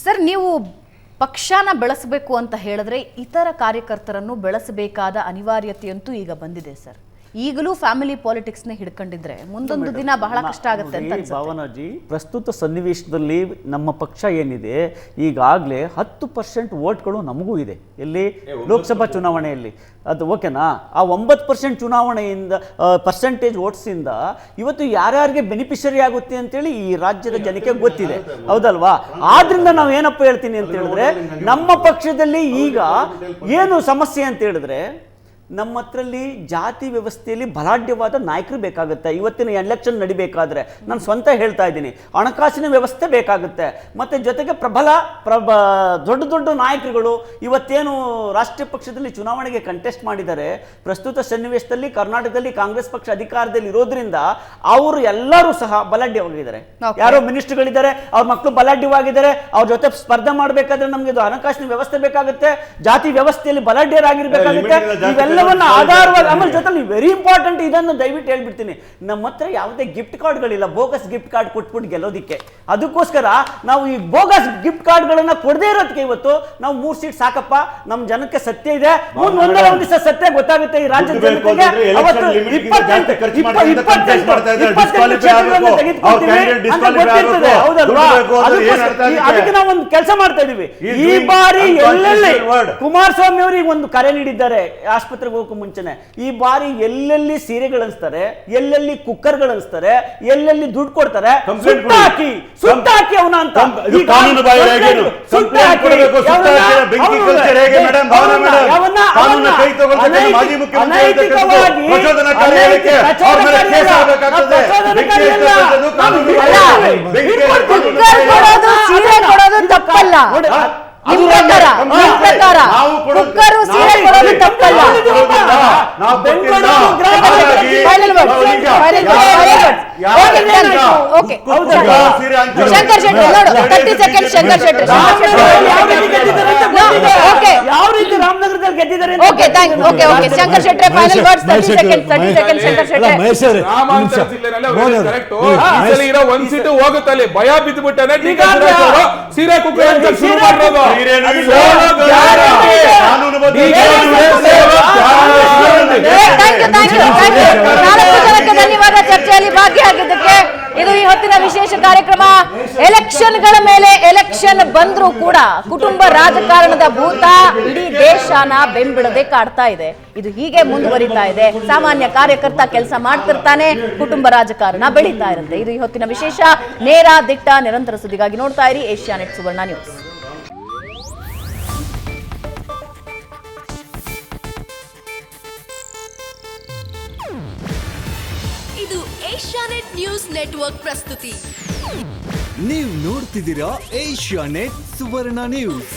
Sir, ನೀವು ಪಕ್ಷನ ಬೆಳೆಸಬೇಕು ಅಂತ ಹೇಳಿದ್ರೆ ಇತರ ಕಾರ್ಯಕರ್ತರನ್ನು ಬೆಳೆಸಬೇಕಾದ ಅನಿವಾರ್ಯತೆಯಂತೂ ಈಗ ಬಂದಿದೆ ಸರ್. ಈಗಲೂ ಫ್ಯಾಮಿಲಿ ಪಾಲಿಟಿಕ್ಸ್ನೇ ಹಿಡ್ಕೊಂಡಿದ್ರೆ ಮುಂದೊಂದು ದಿನ ಬಹಳ ಕಷ್ಟ ಆಗುತ್ತೆ ಅಂತ ಅನ್ಸುತ್ತೆ. ಭಾವನಾಜಿ, ಪ್ರಸ್ತುತ ಸನ್ನಿವೇಶದಲ್ಲಿ ನಮ್ಮ ಪಕ್ಷ ಏನಿದೆ ಈಗಾಗಲೇ 10% ವೋಟ್ಗಳು ನಮಗೂ ಇದೆ. ಎಲ್ಲಿ? ಲೋಕಸಭಾ ಚುನಾವಣೆಯಲ್ಲಿ. ಅದು ಓಕೆನಾ? ಆ 9% ಚುನಾವಣೆಯಿಂದ ಪರ್ಸೆಂಟೇಜ್ ವೋಟ್ಸಿಂದ ಇವತ್ತು ಯಾರ್ಯಾರಿಗೆ ಬೆನಿಫಿಷರಿ ಆಗುತ್ತೆ ಅಂತೇಳಿ ಈ ರಾಜ್ಯದ ಜನಕ್ಕೆ ಗೊತ್ತಿದೆ, ಹೌದಲ್ವಾ? ಆದ್ರಿಂದ ನಾವು ಏನಪ್ಪ ಹೇಳ್ತೀನಿ ಅಂತ ಹೇಳಿದ್ರೆ, ನಮ್ಮ ಪಕ್ಷದಲ್ಲಿ ಈಗ ಏನು ಸಮಸ್ಯೆ ಅಂತ ಹೇಳಿದ್ರೆ, ನಮ್ಮ ಹತ್ರಲ್ಲಿ ಜಾತಿ ವ್ಯವಸ್ಥೆಯಲ್ಲಿ ಬಲಾಢ್ಯವಾದ ನಾಯಕರು ಬೇಕಾಗುತ್ತೆ. ಇವತ್ತಿನ ಎಲೆಕ್ಷನ್ ನಡಿಬೇಕಾದ್ರೆ ನಾನು ಸ್ವಂತ ಹೇಳ್ತಾ ಇದ್ದೀನಿ, ಹಣಕಾಸಿನ ವ್ಯವಸ್ಥೆ ಬೇಕಾಗುತ್ತೆ. ಮತ್ತು ಜೊತೆಗೆ ದೊಡ್ಡ ದೊಡ್ಡ ನಾಯಕರುಗಳು ಇವತ್ತೇನು ರಾಷ್ಟ್ರೀಯ ಪಕ್ಷದಲ್ಲಿ ಚುನಾವಣೆಗೆ ಕಂಟೆಸ್ಟ್ ಮಾಡಿದ್ದಾರೆ, ಪ್ರಸ್ತುತ ಸನ್ನಿವೇಶದಲ್ಲಿ ಕರ್ನಾಟಕದಲ್ಲಿ ಕಾಂಗ್ರೆಸ್ ಪಕ್ಷ ಅಧಿಕಾರದಲ್ಲಿ ಇರೋದ್ರಿಂದ ಅವರು ಎಲ್ಲರೂ ಸಹ ಬಲಾಢ್ಯವಾಗಿದ್ದಾರೆ. ಯಾರೋ ಮಿನಿಸ್ಟರ್ಗಳಿದ್ದಾರೆ, ಅವ್ರ ಮಕ್ಕಳು ಬಲಾಢ್ಯವಾಗಿದ್ದಾರೆ. ಅವ್ರ ಜೊತೆ ಸ್ಪರ್ಧೆ ಮಾಡಬೇಕಾದ್ರೆ ನಮಗೆ ಇದು ಹಣಕಾಸಿನ ವ್ಯವಸ್ಥೆ ಬೇಕಾಗುತ್ತೆ, ಜಾತಿ ವ್ಯವಸ್ಥೆಯಲ್ಲಿ ಬಲಾಢ್ಯರಾಗಿರ್ಬೇಕಾಗುತ್ತೆ. ಇವೆಲ್ಲವನ್ನ ಆಧಾರವಾಗಿ ಆಮೇಲೆ ಜೊತೆ ವೆರಿ ಇಂಪಾರ್ಟೆಂಟ್, ಇದನ್ನು ದಯವಿಟ್ಟು ಹೇಳ್ಬಿಡ್ತೀನಿ, ನಮ್ಮ ಹತ್ರ ಯಾವುದೇ ಗಿಫ್ಟ್ ಕಾರ್ಡ್ಗಳಿಲ್ಲ ಬೋಗಸ್ ಗಿಫ್ಟ್ ಕಾರ್ಡ್ ಕೊಟ್ಬಿಟ್ಟು ಗೆಲ್ಲೋದಿಕ್ಕೆ. ಅದಕ್ಕೋಸ್ಕರ ನಾವು ಈ ಬೋಗಸ್ ಗಿಫ್ಟ್ ಕಾರ್ಡ್ಗಳನ್ನ ಕೊಡದೇ ಇರೋದಕ್ಕೆ ಇವತ್ತು ನಾವು 3 ಸೀಟ್ ಸಾಕಪ್ಪ, ನಮ್ಮ ಜನಕ್ಕೆ ಸತ್ಯ ಇದೆ, ಒಂದೊಂದು ದಿವಸ ಸತ್ಯ ಗೊತ್ತಾಗುತ್ತೆ ಈ ರಾಜ್ಯದ ಜನತೆಗೆ. ಅದಕ್ಕೆ ನಾವು ಒಂದು ಕೆಲಸ ಮಾಡ್ತಾ ಇದೀವಿ. ಈ ಬಾರಿ ಎಲ್ಲೆಲ್ಲಿ ಕುಮಾರಸ್ವಾಮಿ ಅವರಿಗೆ ಒಂದು ಕರೆ ನೀಡಿದ್ದಾರೆ ಆಸ್ಪತ್ರೆಗೆ ಹೋಗಕ್ಕೆ ಮುಂಚೆನೆ, ಈ ಬಾರಿ ಎಲ್ಲೆಲ್ಲಿ ಸೀರೆಗಳನ್ಸ್ತಾರೆ, ಎಲ್ಲೆಲ್ಲಿ ಕುಕ್ಕರ್ಗಳನ್ಸ್ತಾರೆ, ಎಲ್ಲೆಲ್ಲಿ ದುಡ್ಡು ಕೊಡ್ತಾರೆ, ಸುಟ್ಟಾಕಿ ಅವನ ಅಂತ ತಪ್ಪಲ್ಲ. ಕುಕ್ಕರು ಸೀರೆ ಕೊಡೋದು ತಪ್ಪಲ್ಲ. ಶಂಕರ್ ಶೆಟ್ಟಿ ನೋಡು, 30 ಸೆಕೆಂಡ್ ಶಂಕರ್ ಶೆಟ್ಟಿ. ರಾಮನಗರದಲ್ಲಿ ಗೆದ್ದಿದ್ದಾರೆ. Okay, thank you. Okay okay, Shankar Shetty final words. 30 second Shankar Shetty. ರಾಮಾಂತರ ಜಿಲ್ಲೆನಲ್ಲಿ ಕರೆಕ್ಟ್ ಇರೋ ಒಂದ್ ಸೀಟು ಹೋಗುತ್ತಲ್ಲಿ ಭಯ ಬಿದ್ದುಬಿಟ್ಟಾನೆ. ಸೀರೆ ಕುಕ್ಕರ್ ಅಂತ ಶುರು ಮಾಡಿರೋದು. ಧನ್ಯವಾದ ಚರ್ಚೆಯಲ್ಲಿ ಭಾಗಿಯಾಗಿದ್ದಕ್ಕೆ. ಇದು ಈ ಹೊತ್ತಿನ ವಿಶೇಷ ಕಾರ್ಯಕ್ರಮ. ಎಲೆಕ್ಷನ್ಗಳ ಮೇಲೆ ಎಲೆಕ್ಷನ್ ಬಂದ್ರೂ ಕೂಡ ಕುಟುಂಬ ರಾಜಕಾರಣದ ಭೂತ ಇಡೀ ದೇಶನ ಬೆಂಬಿಡದೆ ಕಾಡ್ತಾ ಇದೆ. ಇದು ಹೀಗೆ ಮುಂದುವರಿತಾ ಇದೆ. ಸಾಮಾನ್ಯ ಕಾರ್ಯಕರ್ತ ಕೆಲಸ ಮಾಡ್ತಿರ್ತಾನೆ, ಕುಟುಂಬ ರಾಜಕಾರಣ ಬೆಳೀತಾ ಇರುತ್ತೆ. ಇದು ಈ ಹೊತ್ತಿನ ವಿಶೇಷ. ನೇರ, ದಿಟ್ಟ, ನಿರಂತರ ಸುದ್ದಿಗಾಗಿ ನೋಡ್ತಾ ಇರಿ ಏಷ್ಯಾನೆಟ್ ಸುವರ್ಣ ನ್ಯೂಸ್. ಇದು ಏಷ್ಯಾನೆಟ್ ನ್ಯೂಸ್ ನೆಟ್ವರ್ಕ್ ಪ್ರಸ್ತುತಿ. ನೀವು ನೋಡ್ತಿದ್ದೀರಾ ಏಷ್ಯಾನೆಟ್ ಸುವರ್ಣ ನ್ಯೂಸ್.